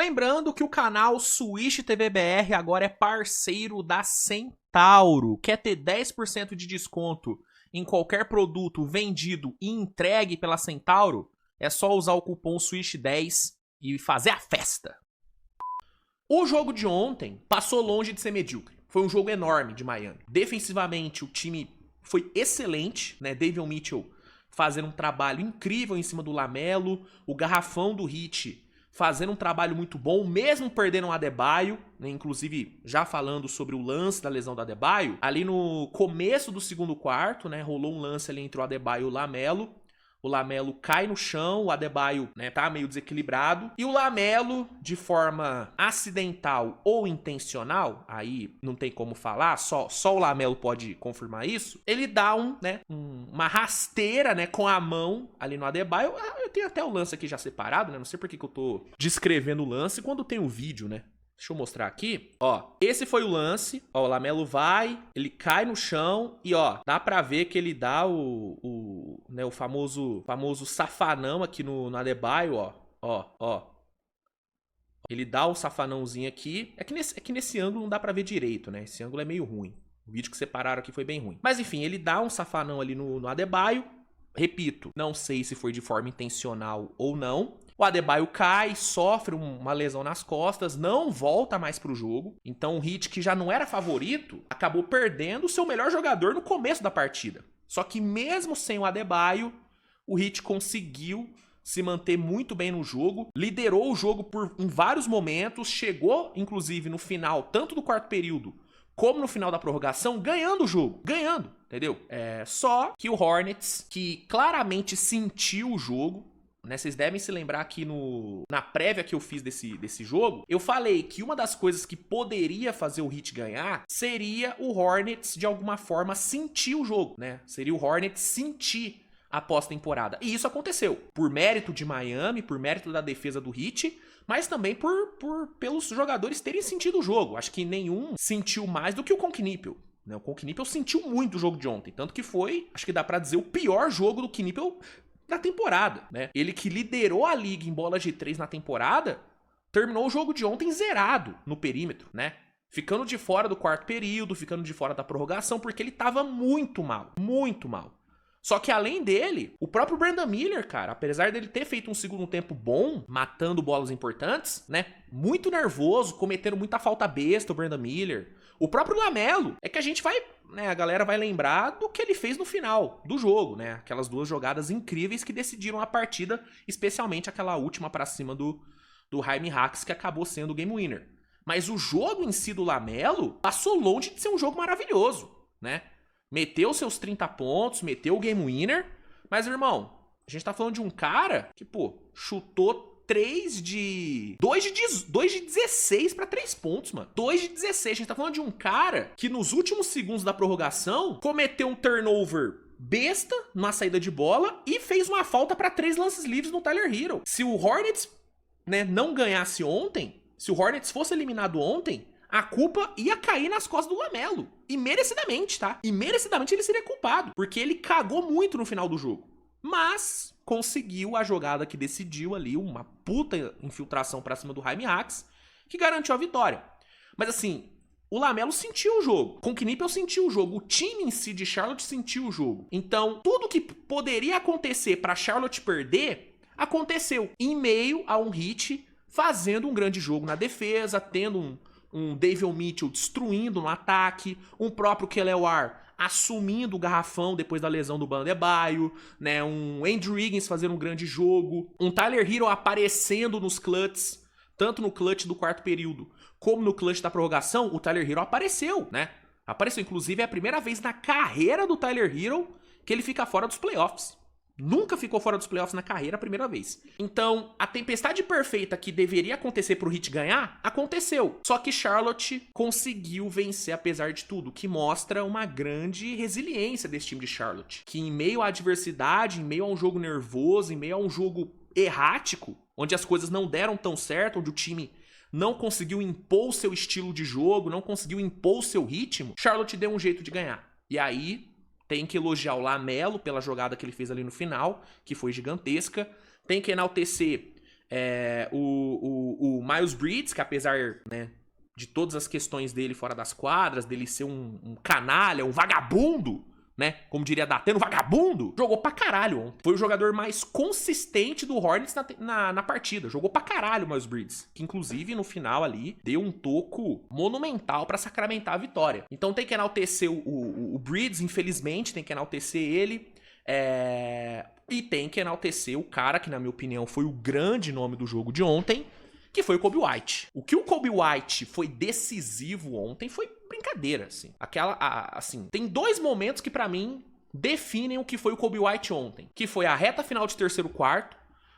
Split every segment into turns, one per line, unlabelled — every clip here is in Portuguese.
Lembrando que o canal Switch TV BR agora é parceiro da Centauro. Quer ter 10% de desconto em qualquer produto vendido e entregue pela Centauro? É só usar o cupom SWITCH10 e fazer a festa. O jogo de ontem passou longe de ser medíocre. Foi um jogo enorme de Miami. Defensivamente, o time foi excelente, né? Davion Mitchell fazendo um trabalho incrível em cima do LaMelo. O garrafão do Heat fazendo um trabalho muito bom, mesmo perdendo o Adebayo, né? Inclusive, já falando sobre o lance da lesão do Adebayo, ali no começo do segundo quarto, né? Rolou um lance ali entre o Adebayo e o LaMelo. O LaMelo cai no chão, o Adebayo, né, tá meio desequilibrado. E o LaMelo, de forma acidental ou intencional, aí não tem como falar, só o LaMelo pode confirmar isso. Ele dá uma rasteira, né, com a mão ali no Adebayo. Eu tenho até o lance aqui já separado, né? Não sei por que eu tô descrevendo o lance quando tem o vídeo, né? Deixa eu mostrar aqui, ó, esse foi o lance, ó, o LaMelo vai, ele cai no chão e, ó, dá pra ver que ele dá o famoso safanão aqui no Adebayo, ó. Ele dá o safanãozinho aqui, é que nesse ângulo não dá pra ver direito, né, esse ângulo é meio ruim, o vídeo que separaram aqui foi bem ruim. Mas enfim, ele dá um safanão ali no Adebayo, repito, não sei se foi de forma intencional ou não. O Adebayo cai, sofre uma lesão nas costas, não volta mais pro jogo. Então o Heat, que já não era favorito, acabou perdendo o seu melhor jogador no começo da partida. Só que mesmo sem o Adebayo, o Heat conseguiu se manter muito bem no jogo, liderou o jogo em vários momentos, chegou inclusive no final, tanto do quarto período, como no final da prorrogação, ganhando o jogo. Ganhando, entendeu? Só que o Hornets, que claramente sentiu o jogo, né, vocês devem se lembrar aqui na prévia que eu fiz desse jogo, eu falei que uma das coisas que poderia fazer o Heat ganhar seria o Hornets, de alguma forma, sentir o jogo, né? Seria o Hornets sentir a pós-temporada. E isso aconteceu. Por mérito de Miami, por mérito da defesa do Heat, mas também pelos jogadores terem sentido o jogo. Acho que nenhum sentiu mais do que o Knippel. O Knippel sentiu muito o jogo de ontem. Tanto que foi, acho que dá pra dizer, o pior jogo do Knippel da temporada, né? Ele que liderou a liga em bolas de 3 na temporada, terminou o jogo de ontem zerado no perímetro, né? Ficando de fora do quarto período, ficando de fora da prorrogação, porque ele tava muito mal, muito mal. Só que além dele, o próprio Brandon Miller, cara, apesar dele ter feito um segundo tempo bom, matando bolas importantes, né? Muito nervoso, cometendo muita falta besta o Brandon Miller. O próprio LaMelo, é que a gente vai, né, a galera vai lembrar do que ele fez no final do jogo, né? Aquelas duas jogadas incríveis que decidiram a partida, especialmente aquela última pra cima do Jaime Hawks, que acabou sendo o game winner. Mas o jogo em si do LaMelo passou longe de ser um jogo maravilhoso, né? Meteu seus 30 pontos, meteu o game winner, mas, irmão, a gente tá falando de um cara que, pô, chutou 2 de 16 pra 3 pontos, mano. 2 de 16. A gente tá falando de um cara que nos últimos segundos da prorrogação cometeu um turnover besta numa saída de bola e fez uma falta pra 3 lances livres no Tyler Hero. Se o Hornets, né, não ganhasse ontem, se o Hornets fosse eliminado ontem, a culpa ia cair nas costas do LaMelo. E merecidamente, tá? E merecidamente ele seria culpado, porque ele cagou muito no final do jogo. Mas conseguiu a jogada que decidiu ali, uma puta infiltração pra cima do Jaime Hawks, que garantiu a vitória. Mas assim, o LaMelo sentiu o jogo, o Knippel sentiu o jogo, o time em si de Charlotte sentiu o jogo. Então, tudo que poderia acontecer pra Charlotte perder, aconteceu. Em meio a um Heat fazendo um grande jogo na defesa, tendo um Davion Mitchell destruindo no ataque, um próprio Kelewar assumindo o garrafão depois da lesão do Bam Adebayo, né? Um Andrew Wiggins fazendo um grande jogo, um Tyler Hero aparecendo nos clutches, tanto no clutch do quarto período como no clutch da prorrogação. O Tyler Hero apareceu, né? Apareceu, inclusive, é a primeira vez na carreira do Tyler Hero que ele fica fora dos playoffs. Nunca ficou fora dos playoffs na carreira a primeira vez. Então, a tempestade perfeita que deveria acontecer pro Heat ganhar, aconteceu. Só que Charlotte conseguiu vencer apesar de tudo, que mostra uma grande resiliência desse time de Charlotte. Que em meio à adversidade, em meio a um jogo nervoso, em meio a um jogo errático, onde as coisas não deram tão certo, onde o time não conseguiu impor o seu estilo de jogo, não conseguiu impor o seu ritmo, Charlotte deu um jeito de ganhar. E aí tem que elogiar o LaMelo pela jogada que ele fez ali no final, que foi gigantesca. Tem que enaltecer O Miles Bridges, que apesar, né, de todas as questões dele fora das quadras, dele ser um canalha, um vagabundo, né? Como diria Datena, um vagabundo, jogou pra caralho ontem. Foi o jogador mais consistente do Hornets na partida. Jogou pra caralho o Miles Bridges. Que inclusive no final ali deu um toco monumental pra sacramentar a vitória. Então tem que enaltecer o Bridges, infelizmente, tem que enaltecer ele. E tem que enaltecer o cara que, na minha opinião, foi o grande nome do jogo de ontem, que foi o Coby White. O que o Coby White foi decisivo ontem foi brincadeira, assim. Assim, tem 2 momentos que pra mim definem o que foi o Coby White ontem, que foi a reta final de terceiro quarto,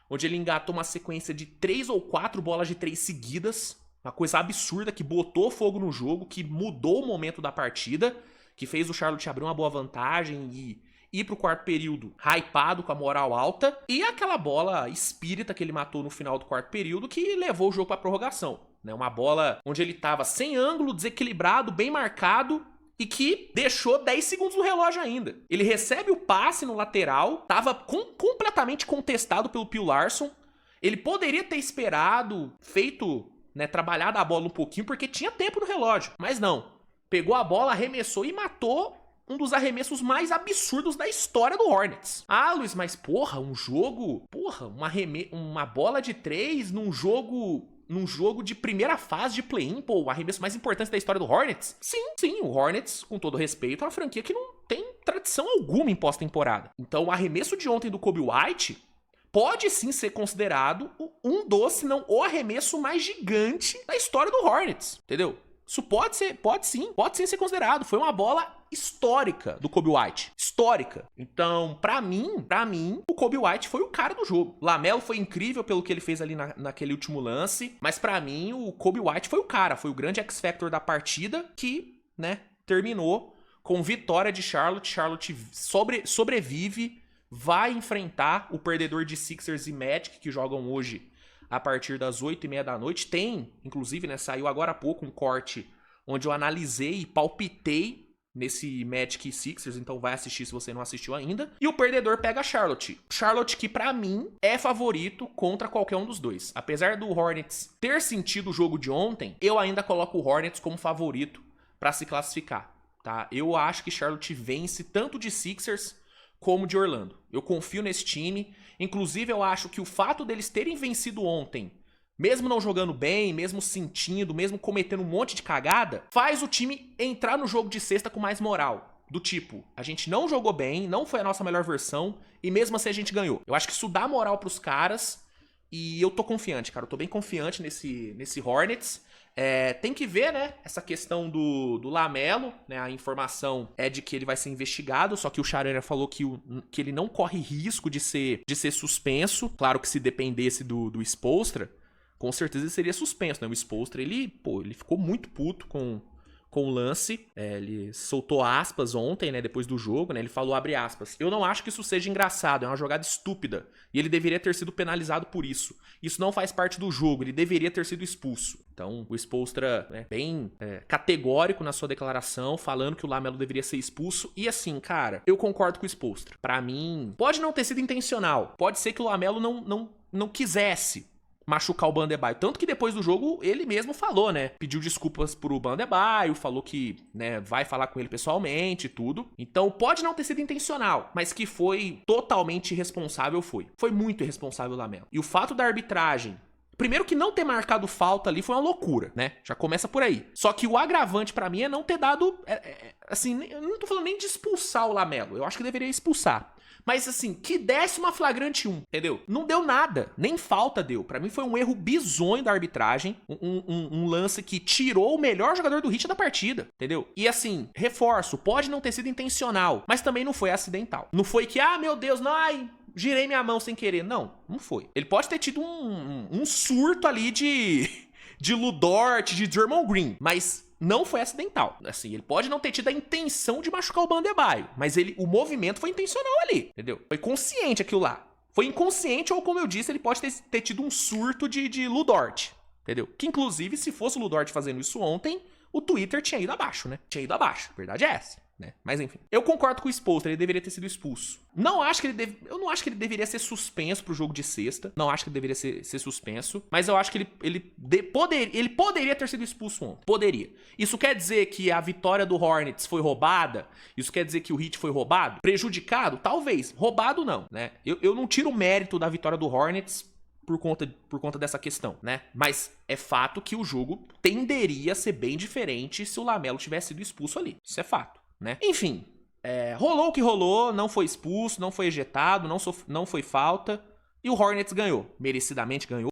onde ele engatou uma sequência de 3 ou 4 bolas de 3 seguidas, uma coisa absurda que botou fogo no jogo, que mudou o momento da partida, que fez o Charlotte abrir uma boa vantagem e ir pro quarto período hypado, com a moral alta, e aquela bola espírita que ele matou no final do quarto período que levou o jogo pra prorrogação, né? Uma bola onde ele tava sem ângulo, desequilibrado, bem marcado, e que deixou 10 segundos no relógio ainda. Ele recebe o passe no lateral, tava completamente contestado pelo Phil Larson, ele poderia ter esperado, feito, né, trabalhado a bola um pouquinho, porque tinha tempo no relógio, mas não. Pegou a bola, arremessou e matou um dos arremessos mais absurdos da história do Hornets. Ah, Luiz, mas porra, um jogo... Porra, uma bola de 3 num jogo de primeira fase de play-in, pô, o arremesso mais importante da história do Hornets? Sim, o Hornets, com todo respeito, é uma franquia que não tem tradição alguma em pós-temporada. Então, o arremesso de ontem do Coby White pode sim ser considerado um dos, se não o arremesso mais gigante da história do Hornets, entendeu? Isso pode sim ser considerado. Foi uma bola histórica do Coby White. Histórica. Então, pra mim, o Coby White foi o cara do jogo. LaMelo foi incrível pelo que ele fez ali naquele último lance, mas pra mim, o Coby White foi o cara. Foi o grande X-Factor da partida que, né, terminou com vitória de Charlotte. Charlotte sobrevive, vai enfrentar o perdedor de Sixers e Magic, que jogam hoje a partir das 8h30 da noite. Tem, inclusive, né, saiu agora há pouco um corte onde eu analisei e palpitei nesse Magic e Sixers, então vai assistir se você não assistiu ainda. E o perdedor pega a Charlotte. Charlotte que, pra mim, é favorito contra qualquer um dos dois. Apesar do Hornets ter sentido o jogo de ontem, eu ainda coloco o Hornets como favorito pra se classificar, tá? Eu acho que Charlotte vence tanto de Sixers como de Orlando. Eu confio nesse time. Inclusive, eu acho que o fato deles terem vencido ontem, mesmo não jogando bem, mesmo sentindo, mesmo cometendo um monte de cagada, faz o time entrar no jogo de sexta com mais moral. Do tipo, a gente não jogou bem, não foi a nossa melhor versão, e mesmo assim a gente ganhou. Eu acho que isso dá moral pros caras, e eu tô confiante, cara. Eu tô bem confiante nesse Hornets. Tem que ver, né, essa questão do LaMelo, né, a informação é de que ele vai ser investigado, só que o Charania falou que ele não corre risco de ser suspenso. Claro que se dependesse do Spoelstra, com certeza ele seria suspenso, né, o Spoelstra, ele ficou muito puto com o lance, ele soltou aspas ontem, né, depois do jogo, né, ele falou, abre aspas, eu não acho que isso seja engraçado, é uma jogada estúpida, e ele deveria ter sido penalizado por isso. Isso não faz parte do jogo, ele deveria ter sido expulso. Então, o Spoelstra, né, bem categórico na sua declaração, falando que o LaMelo deveria ser expulso, e assim, cara, eu concordo com o Spoelstra. Pra mim, pode não ter sido intencional, pode ser que o LaMelo não quisesse machucar o Bam Adebayo. Tanto que depois do jogo, ele mesmo falou, né? Pediu desculpas pro Bam Adebayo, falou que, né, vai falar com ele pessoalmente e tudo. Então, pode não ter sido intencional, mas que foi totalmente irresponsável, foi. Foi muito irresponsável o LaMelo. E o fato da arbitragem, primeiro que não ter marcado falta ali foi uma loucura, né? Já começa por aí. Só que o agravante pra mim é não ter dado, assim, eu não tô falando nem de expulsar o LaMelo. Eu acho que deveria expulsar. Mas assim, que desse uma flagrante 1, entendeu? Não deu nada, nem falta deu. Pra mim foi um erro bizonho da arbitragem, um lance que tirou o melhor jogador do Heat da partida, entendeu? E assim, reforço, pode não ter sido intencional, mas também não foi acidental. Não foi que, meu Deus, não, girei minha mão sem querer. Não foi. Ele pode ter tido um surto ali de Ludort, de Draymond Green, mas não foi acidental. Assim, ele pode não ter tido a intenção de machucar o Bam Adebayo, mas o movimento foi intencional ali, entendeu? Foi consciente aquilo lá. Foi inconsciente ou, como eu disse, ele pode ter tido um surto de Ludort, entendeu? Que, inclusive, se fosse o Ludort fazendo isso ontem, o Twitter tinha ido abaixo, né? Tinha ido abaixo. A verdade é essa. né? Mas enfim. Eu concordo com o Spoelstra, ele deveria ter sido expulso. Eu não acho que ele deveria ser suspenso pro jogo de sexta. Não acho que ele deveria ser suspenso. Mas eu acho que ele poderia ter sido expulso ontem. Poderia. Isso quer dizer que a vitória do Hornets foi roubada? Isso quer dizer que o Heat foi roubado? Prejudicado? Talvez. Roubado não, né? Eu não tiro o mérito da vitória do Hornets por conta dessa questão, né? Mas é fato que o jogo tenderia a ser bem diferente se o LaMelo tivesse sido expulso ali. Isso é fato, né? Enfim, rolou o que rolou, não foi expulso, não foi ejetado, não foi falta, e o Hornets ganhou. Merecidamente ganhou.